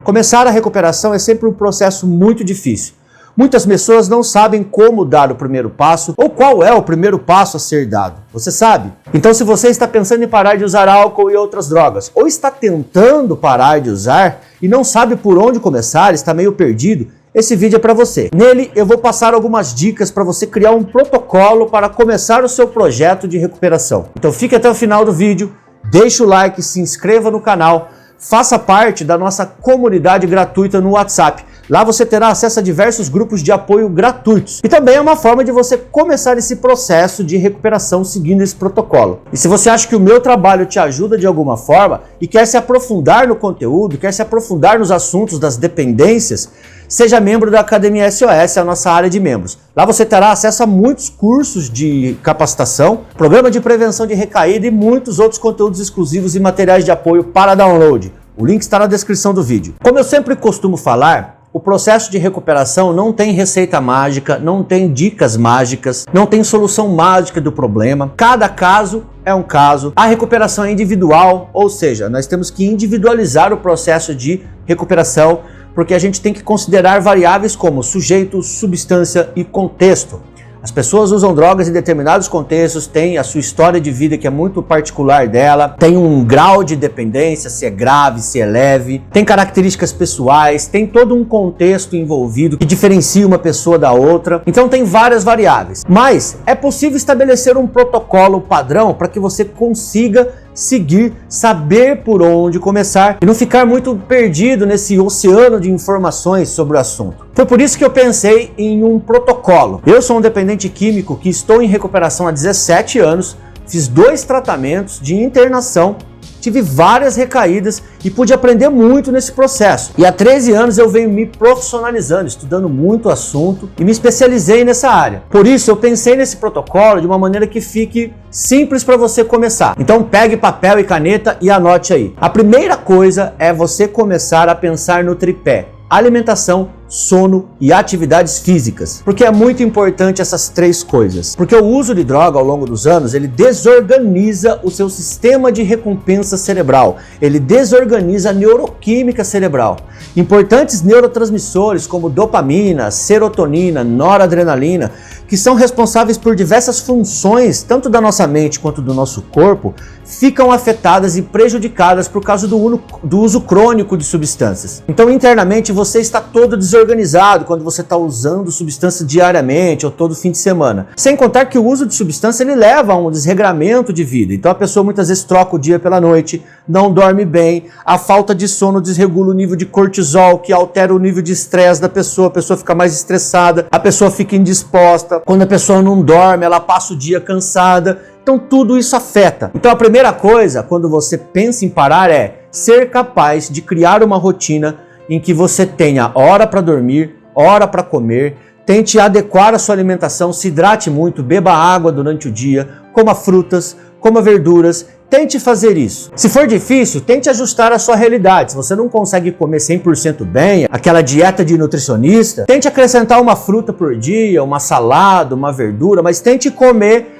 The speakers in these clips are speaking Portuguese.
Começar a recuperação é sempre um processo muito difícil. Muitas pessoas não sabem como dar o primeiro passo ou qual é o primeiro passo a ser dado. Você sabe? Então, se você está pensando em parar de usar álcool e outras drogas, ou está tentando parar de usar e não sabe por onde começar, está meio perdido, esse vídeo é para você. Nele, eu vou passar algumas dicas para você criar um protocolo para começar o seu projeto de recuperação. Então, fique até o final do vídeo, deixe o like, se inscreva no canal, faça parte da nossa comunidade gratuita no WhatsApp. Lá você terá acesso a diversos grupos de apoio gratuitos. E também é uma forma de você começar esse processo de recuperação seguindo esse protocolo. E se você acha que o meu trabalho te ajuda de alguma forma e quer se aprofundar no conteúdo, quer se aprofundar nos assuntos das dependências, seja membro da Academia SOS, a nossa área de membros. Lá você terá acesso a muitos cursos de capacitação, programa de prevenção de recaída e muitos outros conteúdos exclusivos e materiais de apoio para download. O link está na descrição do vídeo. Como eu sempre costumo falar, o processo de recuperação não tem receita mágica, não tem dicas mágicas, não tem solução mágica do problema. Cada caso é um caso. A recuperação é individual, ou seja, nós temos que individualizar o processo de recuperação, porque a gente tem que considerar variáveis como sujeito, substância e contexto. As pessoas usam drogas em determinados contextos, tem a sua história de vida que é muito particular dela, tem um grau de dependência, se é grave, se é leve, tem características pessoais, tem todo um contexto envolvido que diferencia uma pessoa da outra, então tem várias variáveis. Mas é possível estabelecer um protocolo padrão para que você consiga seguir, saber por onde começar e não ficar muito perdido nesse oceano de informações sobre o assunto. Foi por isso que eu pensei em um protocolo. Eu sou um dependente químico que estou em recuperação há 17 anos, fiz 2 tratamentos de internação, tive várias recaídas e pude aprender muito nesse processo. E há 13 anos eu venho me profissionalizando, estudando muito o assunto e me especializei nessa área. Por isso eu pensei nesse protocolo de uma maneira que fique simples para você começar. Então pegue papel e caneta e anote aí. A primeira coisa é você começar a pensar no tripé: alimentação, sono e atividades físicas. Porque é muito importante essas 3 coisas. Porque o uso de droga ao longo dos anos, ele desorganiza o seu sistema de recompensa cerebral. Ele desorganiza a neuroquímica cerebral. Importantes neurotransmissores como dopamina, serotonina, noradrenalina, que são responsáveis por diversas funções, tanto da nossa mente quanto do nosso corpo, ficam afetadas e prejudicadas por causa do uso crônico de substâncias. Então, internamente, você está todo desorganizado quando você está usando substância diariamente ou todo fim de semana. Sem contar que o uso de substância ele leva a um desregramento de vida. Então, a pessoa muitas vezes troca o dia pela noite, não dorme bem, a falta de sono desregula o nível de cortisol, que altera o nível de estresse da pessoa, a pessoa fica mais estressada, a pessoa fica indisposta. Quando a pessoa não dorme, ela passa o dia cansada. Então tudo isso afeta. Então a primeira coisa, quando você pensa em parar, é ser capaz de criar uma rotina em que você tenha hora para dormir, hora para comer, tente adequar a sua alimentação, se hidrate muito, beba água durante o dia, coma frutas, coma verduras. Tente fazer isso. Se for difícil, tente ajustar a sua realidade. Se você não consegue comer 100% bem, aquela dieta de nutricionista, tente acrescentar uma fruta por dia, uma salada, uma verdura, mas tente comer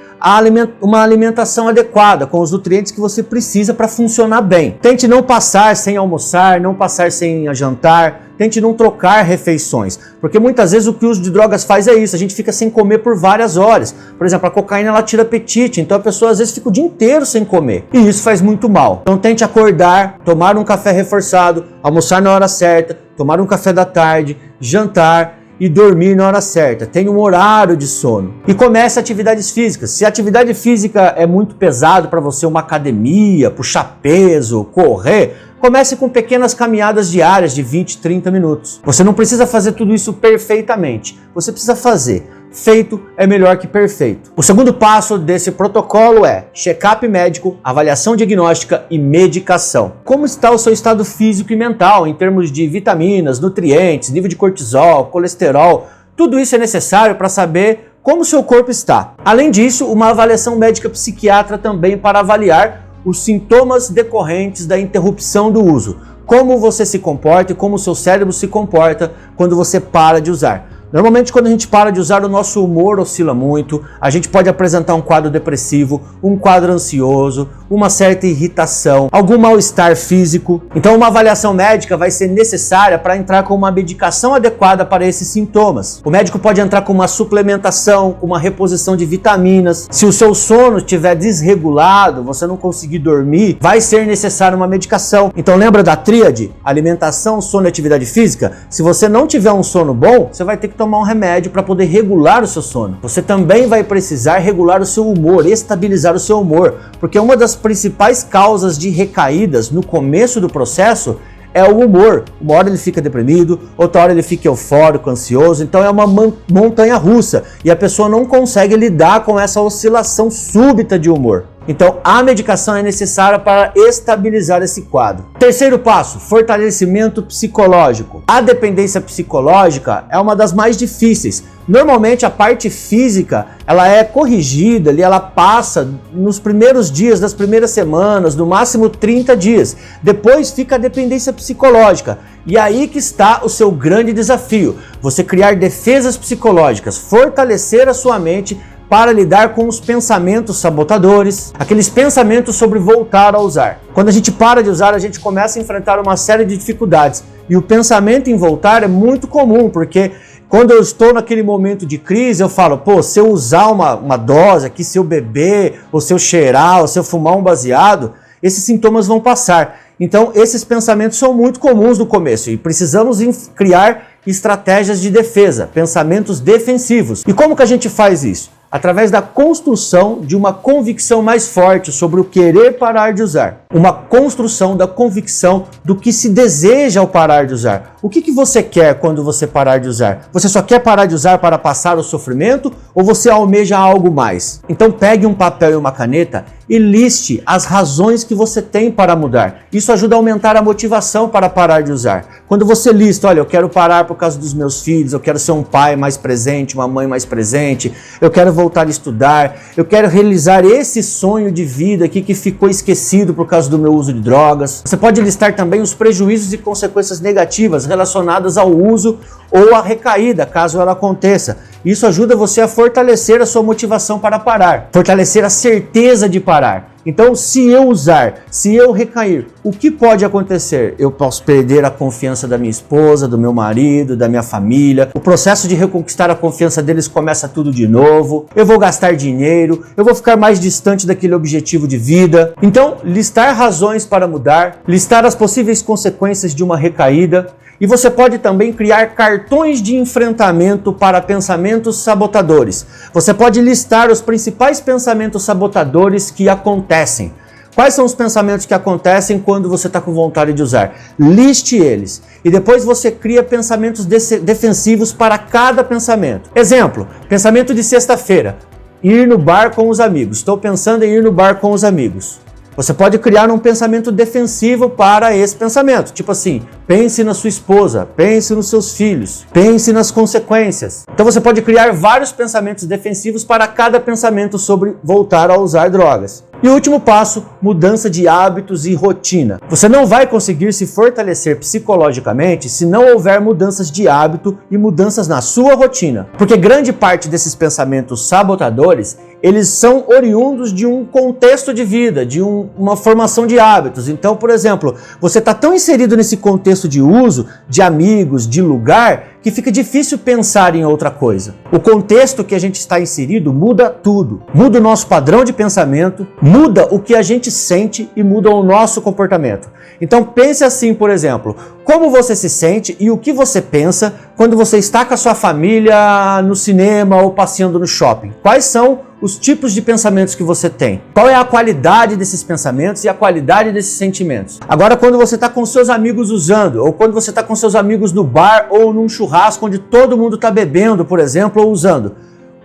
uma alimentação adequada, com os nutrientes que você precisa para funcionar bem. Tente não passar sem almoçar, não passar sem jantar, tente não trocar refeições, porque muitas vezes o que o uso de drogas faz é isso, a gente fica sem comer por várias horas. Por exemplo, a cocaína ela tira apetite, então a pessoa às vezes fica o dia inteiro sem comer, e isso faz muito mal. Então tente acordar, tomar um café reforçado, almoçar na hora certa, tomar um café da tarde, jantar e dormir na hora certa. Tenha um horário de sono. E comece atividades físicas. Se a atividade física é muito pesado para você, uma academia, puxar peso, correr, comece com pequenas caminhadas diárias de 20, 30 minutos. Você não precisa fazer tudo isso perfeitamente. Você precisa fazer. Feito é melhor que perfeito. O segundo passo desse protocolo é check-up médico, avaliação diagnóstica e medicação. Como está o seu estado físico e mental em termos de vitaminas, nutrientes, nível de cortisol, colesterol? Tudo isso é necessário para saber como o seu corpo está. Além disso, uma avaliação médica psiquiatra também para avaliar os sintomas decorrentes da interrupção do uso. Como você se comporta e como o seu cérebro se comporta quando você para de usar. Normalmente, quando a gente para de usar, o nosso humor oscila muito, a gente pode apresentar um quadro depressivo, um quadro ansioso, uma certa irritação, algum mal-estar físico. Então uma avaliação médica vai ser necessária para entrar com uma medicação adequada para esses sintomas. O médico pode entrar com uma suplementação, com uma reposição de vitaminas. Se o seu sono estiver desregulado, você não conseguir dormir, vai ser necessária uma medicação. Então lembra da tríade? Alimentação, sono e atividade física? Se você não tiver um sono bom, você vai ter que tomar um remédio para poder regular o seu sono. Você também vai precisar regular o seu humor, estabilizar o seu humor, porque uma das principais causas de recaídas no começo do processo é o humor. Uma hora ele fica deprimido, outra hora ele fica eufórico, ansioso, então é uma montanha russa e a pessoa não consegue lidar com essa oscilação súbita de humor. Então a medicação é necessária para estabilizar esse quadro. Terceiro passo, fortalecimento psicológico. A dependência psicológica é uma das mais difíceis. Normalmente a parte física ela é corrigida, ela passa nos primeiros dias das primeiras semanas, no máximo 30 dias. Depois fica a dependência psicológica. E aí que está o seu grande desafio. Você criar defesas psicológicas, fortalecer a sua mente para lidar com os pensamentos sabotadores, aqueles pensamentos sobre voltar a usar. Quando a gente para de usar, a gente começa a enfrentar uma série de dificuldades. E o pensamento em voltar é muito comum, porque quando eu estou naquele momento de crise, eu falo, pô, se eu usar uma dose aqui, se eu beber, ou se eu cheirar, ou se eu fumar um baseado, esses sintomas vão passar. Então, esses pensamentos são muito comuns no começo e precisamos criar estratégias de defesa, pensamentos defensivos. E como que a gente faz isso? Através da construção de uma convicção mais forte sobre o querer parar de usar. Uma construção da convicção do que se deseja ao parar de usar. O que você quer quando você parar de usar? Você só quer parar de usar para passar o sofrimento ou você almeja algo mais? Então pegue um papel e uma caneta e liste as razões que você tem para mudar. Isso ajuda a aumentar a motivação para parar de usar. Quando você lista, olha, eu quero parar por causa dos meus filhos, eu quero ser um pai mais presente, uma mãe mais presente, eu quero voltar a estudar, eu quero realizar esse sonho de vida aqui que ficou esquecido por causa do meu uso de drogas. Você pode listar também os prejuízos e consequências negativas relacionadas ao uso ou à recaída, caso ela aconteça. Isso ajuda você a fortalecer a sua motivação para parar, fortalecer a certeza de parar. Então, se eu usar, se eu recair, o que pode acontecer? Eu posso perder a confiança da minha esposa, do meu marido, da minha família. O processo de reconquistar a confiança deles começa tudo de novo. Eu vou gastar dinheiro, eu vou ficar mais distante daquele objetivo de vida. Então, listar razões para mudar, listar as possíveis consequências de uma recaída. E você pode também criar cartões de enfrentamento para pensamentos sabotadores. Você pode listar os principais pensamentos sabotadores que acontecem. Quais são os pensamentos que acontecem quando você está com vontade de usar? Liste eles. E depois você cria pensamentos defensivos para cada pensamento. Exemplo, pensamento de sexta-feira. Ir no bar com os amigos. Estou pensando em ir no bar com os amigos. Você pode criar um pensamento defensivo para esse pensamento. Tipo assim, pense na sua esposa, pense nos seus filhos, pense nas consequências. Então você pode criar vários pensamentos defensivos para cada pensamento sobre voltar a usar drogas. E o último passo, mudança de hábitos e rotina. Você não vai conseguir se fortalecer psicologicamente se não houver mudanças de hábito e mudanças na sua rotina. Porque grande parte desses pensamentos sabotadores, eles são oriundos de um contexto de vida, de uma formação de hábitos. Então, por exemplo, você está tão inserido nesse contexto de uso, de amigos, de lugar, que fica difícil pensar em outra coisa. O contexto que a gente está inserido muda tudo. Muda o nosso padrão de pensamento, muda o que a gente sente e muda o nosso comportamento. Então pense assim, por exemplo, como você se sente e o que você pensa quando você está com a sua família no cinema ou passeando no shopping. Quais são os tipos de pensamentos que você tem? Qual é a qualidade desses pensamentos e a qualidade desses sentimentos? Agora, quando você está com seus amigos usando, ou quando você está com seus amigos no bar ou num churrasco onde todo mundo está bebendo, por exemplo, ou usando,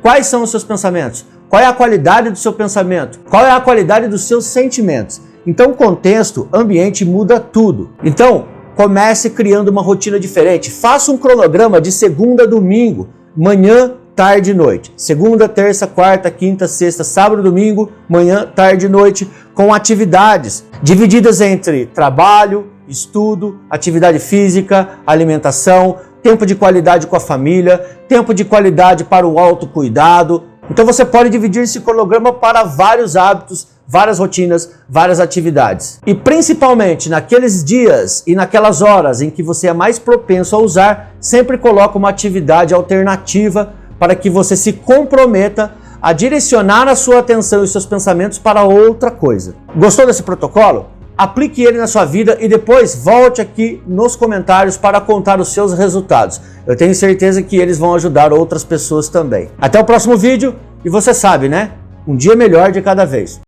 quais são os seus pensamentos? Qual é a qualidade do seu pensamento? Qual é a qualidade dos seus sentimentos? Então, contexto, ambiente muda tudo. Então, comece criando uma rotina diferente. Faça um cronograma de segunda a domingo, manhã, tarde e noite. Segunda, terça, quarta, quinta, sexta, sábado, domingo, manhã, tarde e noite, com atividades divididas entre trabalho, estudo, atividade física, alimentação, tempo de qualidade com a família, tempo de qualidade para o autocuidado, Então você pode dividir esse cronograma para vários hábitos, várias rotinas, várias atividades. E principalmente naqueles dias e naquelas horas em que você é mais propenso a usar, sempre coloque uma atividade alternativa para que você se comprometa a direcionar a sua atenção e seus pensamentos para outra coisa. Gostou desse protocolo? Aplique ele na sua vida e depois volte aqui nos comentários para contar os seus resultados. Eu tenho certeza que eles vão ajudar outras pessoas também. Até o próximo vídeo e você sabe, né? Um dia melhor de cada vez.